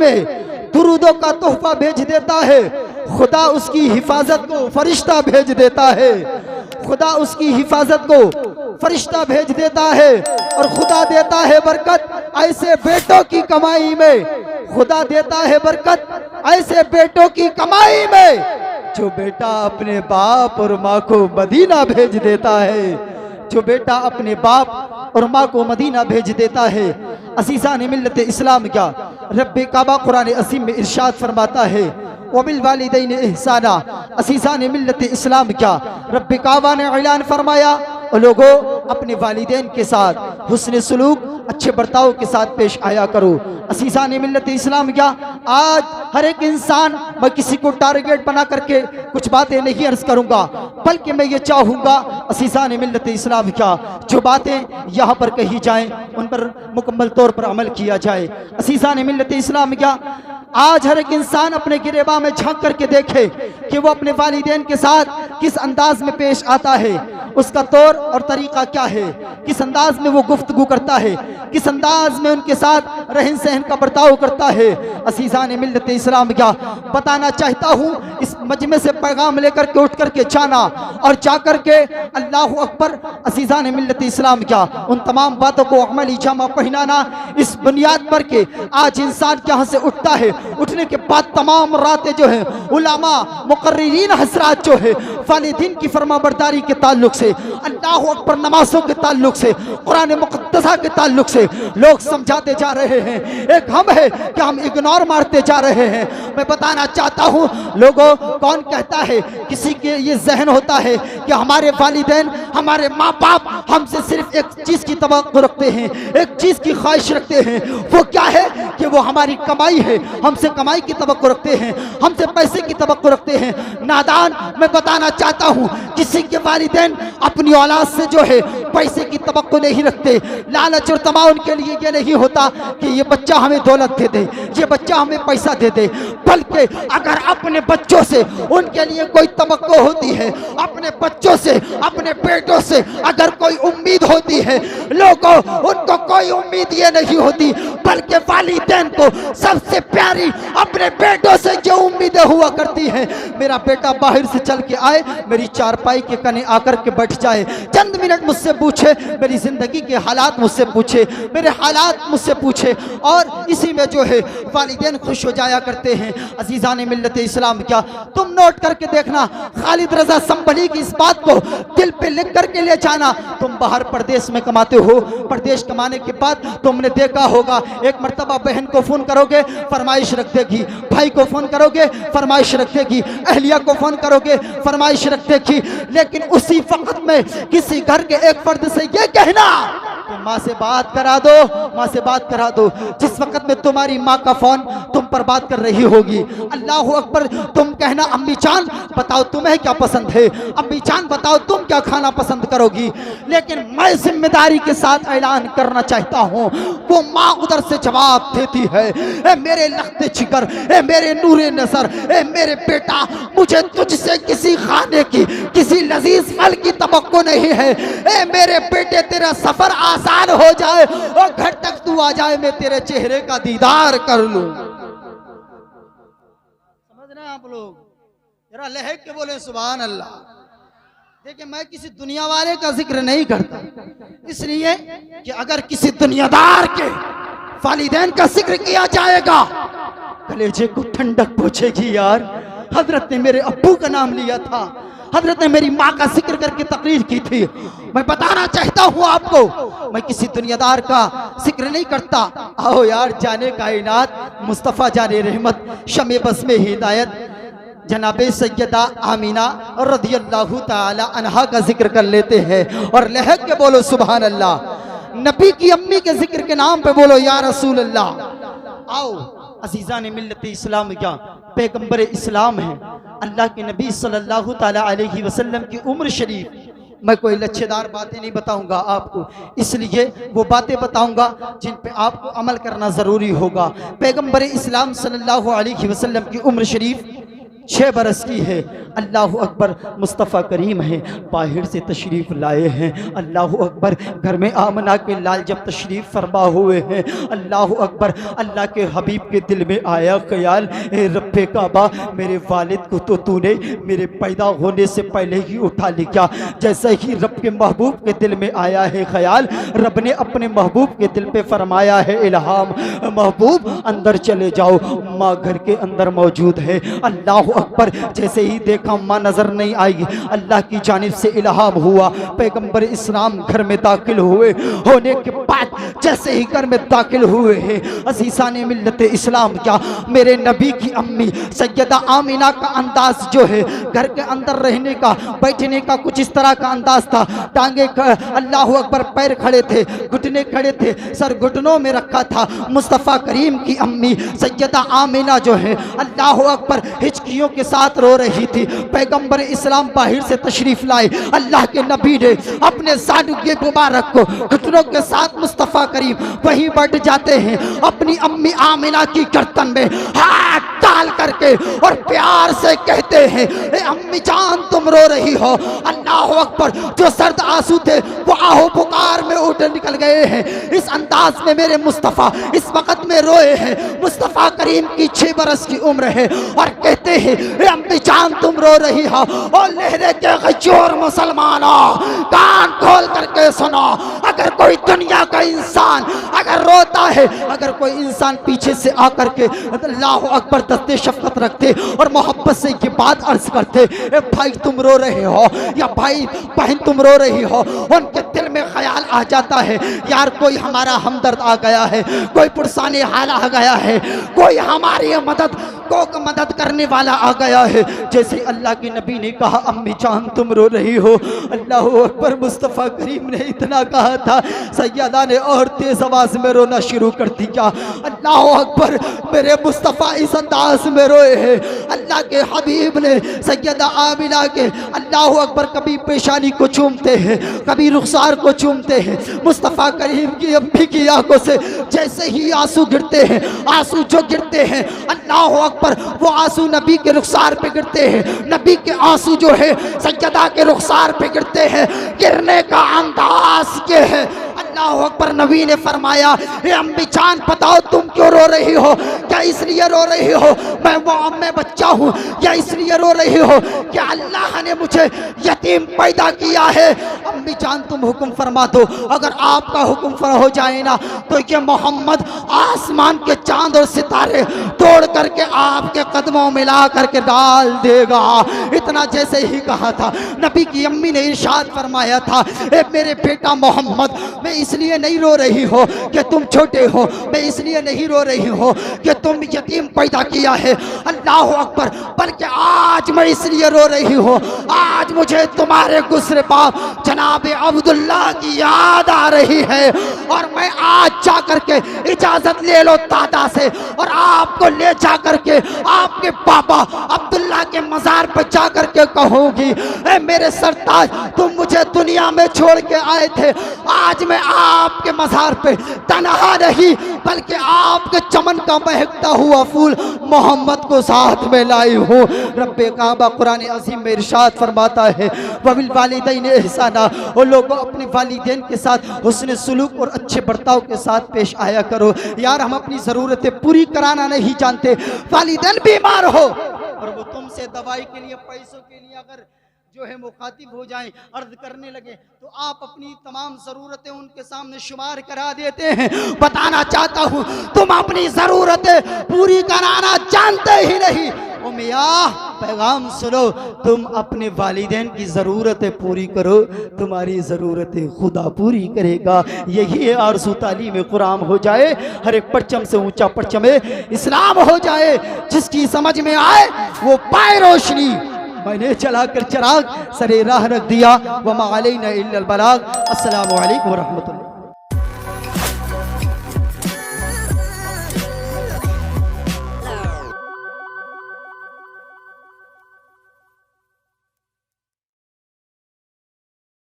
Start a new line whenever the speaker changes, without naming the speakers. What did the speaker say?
में दुरूदों का तोहफा भेज देता है, खुदा उसकी हिफाजत को फरिश्ता भेज देता है, खुदा उसकी हिफाजत को फरिश्ता भेज देता है। और खुदा देता है बरकत ऐसे बेटों की कमाई में, खुदा देता है बरकत ऐसे बेटों की कमाई में जो बेटा अपने बाप और माँ को मदीना भेज देता है, जो बेटा अपने बाप और माँ को मदीना भेज देता है। असीसान मिल्लत इस्लाम क्या रब्बे काबा कुरान असीम में इरशाद फरमाता है, वबिल वालिदैन इहसाना। असीसान मिल्लत इस्लाम क्या रब्बे काबा ने ऐलान फरमाया, और लोगों अपने वालिदैन के साथ हुस्न सलूक अच्छे बर्ताव के साथ पेश आया करो। असीसान मिल्लत इस्लाम क्या आज हर एक इंसान, मैं किसी को टारगेट बना करके कुछ बातें नहीं अर्ज करूंगा, बल्कि मैं ये चाहूंगा असीसान मिल्लत इस्लाम क्या जो बातें यहाँ पर कही जाएं उन पर मुकम्मल तौर पर अमल किया जाए। असीसान मिल्लत इस्लाम क्या आज हर एक इंसान अपने गिरेबा में झांक करके देखे कि वो अपने वालिदैन के साथ किस अंदाज में पेश आता है, उसका तौर और तरीका क्या है, किस अंदाज में वो गुफ्तगू करता है, किस अंदाज में उनके साथ रहन सहन का बर्ताव करता है। असीज़ान मिल्लत इस्लाम क्या बताना चाहता हूँ, इस मजमे से पैगाम लेकर के उठ करके जाना और जा करके अल्लाह अकबर। असीज़ान मिल्लत इस्लाम क्या उन तमाम बातों को अमली जामा पहनाना, इस बुनियाद पर के आज इंसान यहाँ से उठता है, उठने के बाद तमाम रातें जो है उलामा मुकर्रिरीन हजरात जो है वालिदीन की फरमाबरदारी के ताल्लुक से, अल्लाह अकबर नमाजों के ताल्लुक से, कुरान मुक़द्दसा के ताल्लुक से लोग समझाते जा रहे हैं। एक हम है कि हम इग्नोर मारते जा रहे हैं। मैं बताना चाहता हूँ लोगों, कौन कहता है, किसी के ये जहन होता है कि हमारे वालिदैन हमारे माँ बाप हमसे सिर्फ एक चीज़ की तवक्को रखते हैं, एक चीज़ की ख्वाहिश रखते हैं, वो क्या है कि वो हमारी कमाई है, हमसे कमाई की तवक्को रखते हैं, हमसे पैसे की तवक्को रखते हैं। नादान, मैं बताना चाहता हूँ किसी के वालिदैन अपनी औलाद से जो है पैसे की तवक्को नहीं रखते। लालच और तमा उनके लिए ये नहीं होता कि ये बच्चा हमें दौलत दे दे, ये बच्चा हमें पैसा दे दे, बल्कि अगर अपने बच्चों से उनके लिए कोई तवक्को होती है, अपने बच्चों से अपने बेटों से अगर कोई उम्मीद होती है, लोगों उनको कोई उम्मीद ये नहीं होती, बल्कि वालिदैन को सबसे प्यारी अपने बेटों से जो उम्मीदें हुआ करती हैं, मेरा बेटा बाहर से चल के आए, मेरी चारपाई के कने आकर के बैठ जाए, चंद मिनट मुझसे पूछे, मेरी जिंदगी के हालात मुझसे पूछे, मेरे हालात मुझसे पूछे, और इसी में जो है वालिदैन खुश हो जाया करते हैं। अजीज़ान मिल्लत इस्लाम क्या तुम नोट करके देखना, खालिद रजा संभली की इस बात को दिल पे लिख करके ले जाना। तुम बाहर प्रदेश में कमाते हो, प्रदेश कमाने के बाद तुमने देखा होगा एक मर्तबा बहन को फोन करोगे फरमाइश रख देगी, भाई को फोन करोगे फरमाइश रख देगी, अहलिया को फोन करोगे फरमाइश रख देगी, लेकिन उसी वक्त में किसी घर के एक फर्द से ये कहना कि माँ से बात करा दो, माँ से बात करा दो, जिस वक्त में तुम्हारी माँ का फोन तुम पर बात कर रही होगी। अल्लाह अकबर, तुम कहना अम्मी जान बताओ तुम्हें क्या पसंद है, अम्मी जान बताओ तुम क्या खाना पसंद करोगी। लेकिन मैं जिम्मेदारी के साथ ऐलान करना चाहता हूँ, वो माँ उधर से जवाब देती है, ए मेरे लख्ते जिगर, ए मेरे नूरे नजर, ए मेरे बेटा, मुझे तुझसे किसी खाने की, किसी लजीज फल की तवक्को नहीं है। ए मेरे बेटे, तेरा सफर आसान हो जाए और घर तक तू आ जाए, मैं तेरे चेहरे का दीदार कर लूं। समझ रहे हैं आप लोग? जरा लहक के बोले सुभान अल्लाह। देखिए, मैं किसी दुनिया वाले का जिक्र नहीं करता, इसलिए कि अगर किसी दुनियादार के वालिदैन का जिक्र किया जाएगा, कलेजे को ठंडक पहुंचेगी। यार, हजरत ने मेरे अब्बू का नाम लिया था, हजरत ने मेरी माँ का जिक्र करके तकरीर की थी। मैं बताना चाहता हूँ आपको, मैं किसी दुनियादार का जिक्र नहीं करता। आओ यार, जाने कायनात मुस्तफ़ा जाने रहमत शमे बस में हिदायत जनाबे सैयदा आमीना रज़ियल्लाहु ताला अन्हा का जिक्र कर लेते हैं और लहक के बोलो सुभान अल्लाह। नबी की अम्मी के जिक्र के नाम पे बोलो या रसूल अल्लाह। आओ अजीज़ान मिल्लत इस्लाम, क्या पैगंबर इस्लाम है, अल्लाह के नबी सल्लल्लाहु ताला अलैहि वसल्लम की उम्र शरीफ। मैं कोई लच्छेदार बातें नहीं बताऊंगा आपको, इसलिए वो बातें बताऊंगा जिन पे आपको अमल करना ज़रूरी होगा। पैगंबर इस्लाम सल्लल्लाहु अलैहि वसल्लम की उम्र शरीफ 6 बरस की है। अल्लाह अकबर, मुस्तफ़ा करीम है, बाहर से तशरीफ़ लाए हैं। अल्लाह अकबर, घर में आमना के लाल जब तशरीफ़ फरमा हुए हैं, अल्लाह अकबर, अल्लाह के हबीब के दिल में आया ख्याल, ए रब्बे काबा, मेरे वालिद को तो तूने मेरे पैदा होने से पहले ही उठा लिया। जैसे ही रब के महबूब के दिल में आया है ख्याल, रब ने अपने महबूब के दिल पे फरमाया है इल्हाम, महबूब अंदर चले जाओ, माँ घर के अंदर मौजूद है। अल्लाह अकबर, जैसे ही देखा माँ नजर नहीं आई, अल्लाह की जानिब से इल्हाम हुआ, पैगंबर इस्लाम घर में दाखिल हुए। होने के बाद जैसे ही घर में दाखिल हुए हैं, अज़ीज़ाने मिल्लत इस्लाम, क्या मेरे नबी की अम्मी सैयदा आमिना का अंदाज जो है, घर के अंदर रहने का, बैठने का कुछ इस तरह का अंदाज था। टांगे अल्लाह अकबर, पैर खड़े थे, घुटने खड़े थे, सर घुटनों में रखा था। मुस्तफ़ा करीम की अम्मी सैयदा आमिना जो है, अल्लाह अकबर, हिचकियों के साथ रो रही थी। पैगंबर इस्लाम बाहर से तशरीफ लाए, अल्लाह के नबी ने अपने साडू के मुबारक को घुटनों के साथ मुस्तफ़ा करीम वहीं बैठ जाते हैं, अपनी अम्मी आमिना की गर्दन में हाथ डाल करके और प्यार से कहते हैं, ए अम्मी जान तुम रो रही हो। अल्लाह अकबर, जो सर्द आंसू थे वो आहो पुकार में उठ निकल गए हैं। इस अंदाज में मेरे मुस्तफ़ा इस वक्त में रोए हैं। मुस्तफ़ा करीम की 6 बरस की उम्र है और कहते हैं, ए अम्मी जान तुम रो रही हो। और लहरे के गजोर मुसलमानों, कान खोल करके सुनो, अगर कोई दुनिया का इंसान अगर रोता है, अगर कोई इंसान पीछे से आकर के अल्लाह अकबर दस्ते शफकत रखते और मोहब्बत से ये बात अर्ज करते, ए भाई तुम रो रहे हो या भाई बहन तुम रो रही हो, उनके दिल में ख्याल आ जाता है, यार कोई हमारा हमदर्द आ गया है, कोई पुरसाने हाल आ गया है, कोई हमारी मदद करने वाला आ गया है। जैसे अल्लाह के नबी ने कहा, अम्मी जान तुम रो रही हो, अल्लाह अकबर, मुस्तफ़ा करीम ने इतना कहा था, सैयदा ने और तेज आवाज में रोना शुरू कर दिया। अल्लाह अकबर, मेरे मुस्तफ़ा इस अंदाज में रोए हैं। अल्लाह के हबीब ने सैयदा आमिना के अल्लाह अकबर कभी पेशानी को चूमते हैं, कभी रुखसार को चूमते हैं। मुस्तफ़ा करीम की अम्मी की आंखों से जैसे ही आंसू गिरते हैं, आंसू जो गिरते हैं अल्लाह अकबर, वो आंसू नबी के रुखसार पे गिरते हैं, नबी के आंसू जो है सैयदा के रुखसार पे गिरते हैं। गिरने का अंदाज ये है, अल्लाह अकबर, नबी ने फरमाया, ए अम्मी जान बताओ तुम क्यों रो रही हो? क्या इसलिए रो रही हो मैं वो अम्मे बच्चा हूँ, या इसलिए रो रही हो क्या अल्लाह ने मुझे यतीम पैदा किया है? अम्मी जान तुम हुक्म फरमा दो, अगर आपका हुक्म हो जाए ना तो ये मोहम्मद आसमान के चांद और सितारे तोड़ करके आपके कदमों में ला करके डाल देगा। इतना जैसे ही कहा था, नबी की अम्मी ने इरशाद फरमाया था, ए मेरे बेटा मोहम्मद, मैं इसलिए नहीं रो रही हो कि तुम छोटे हो, मैं इसलिए नहीं रो रही हो कि तुम यतीम पैदा किया है, अल्लाह अकबर, बल्कि आज मैं इसलिए रो रही हूँ, आज मुझे तुम्हारे गुस्रे बाप जनाब अब्दुल्ला की याद आ रही है और मैं आज जा करके इजाजत ले लो दादा से और आपको ले जा करके आपके पापा अब्दुल्ला के मजार पर जा करके कहूँगी, ए मेरे सरताज, तुम मुझे दुनिया में छोड़ के आए थे, आज मैं आपके मजार पे तनहा नहीं बल्कि आपके चमन का महकता हुआ फूल मोहम्मद को साथ में लाई हूँ। रब्बे काबा कुरान अजीम में इरशाद फरमाता है, वबिल वालिदैन इहसाना, वो लोगों अपने वालिदैन के साथ हुस्न सुलूक और अच्छे बर्ताव के साथ पेश आया करो। यार हम अपनी ज़रूरतें पूरी कराना नहीं जानते, वालिदैन बीमार हो और वो तुमसे दवाई के लिए, पैसों के लिए अगर जो है मुखातिब हो जाएं, अर्ज करने लगे, तो आप अपनी तमाम ज़रूरतें उनके सामने शुमार करा देते हैं। बताना चाहता हूँ, तुम अपनी ज़रूरतें पूरी कराना जानते ही नहीं। ओ मियाँ, पैगाम सुनो, तुम अपने वालिदैन की ज़रूरतें पूरी करो, तुम्हारी ज़रूरतें खुदा पूरी करेगा। यही है आरज़ू तालीम कुरान हो जाए, हर एक परचम से ऊंचा परचम इस्लाम हो जाए, जिसकी समझ में आए वो पाए रोशनी। मैंने चलाकर चिराग सरे राह रख दिया, वमा अलैना इल्लल बलाग। अस्सलामु अलैकुम व रहमतुल्लाह।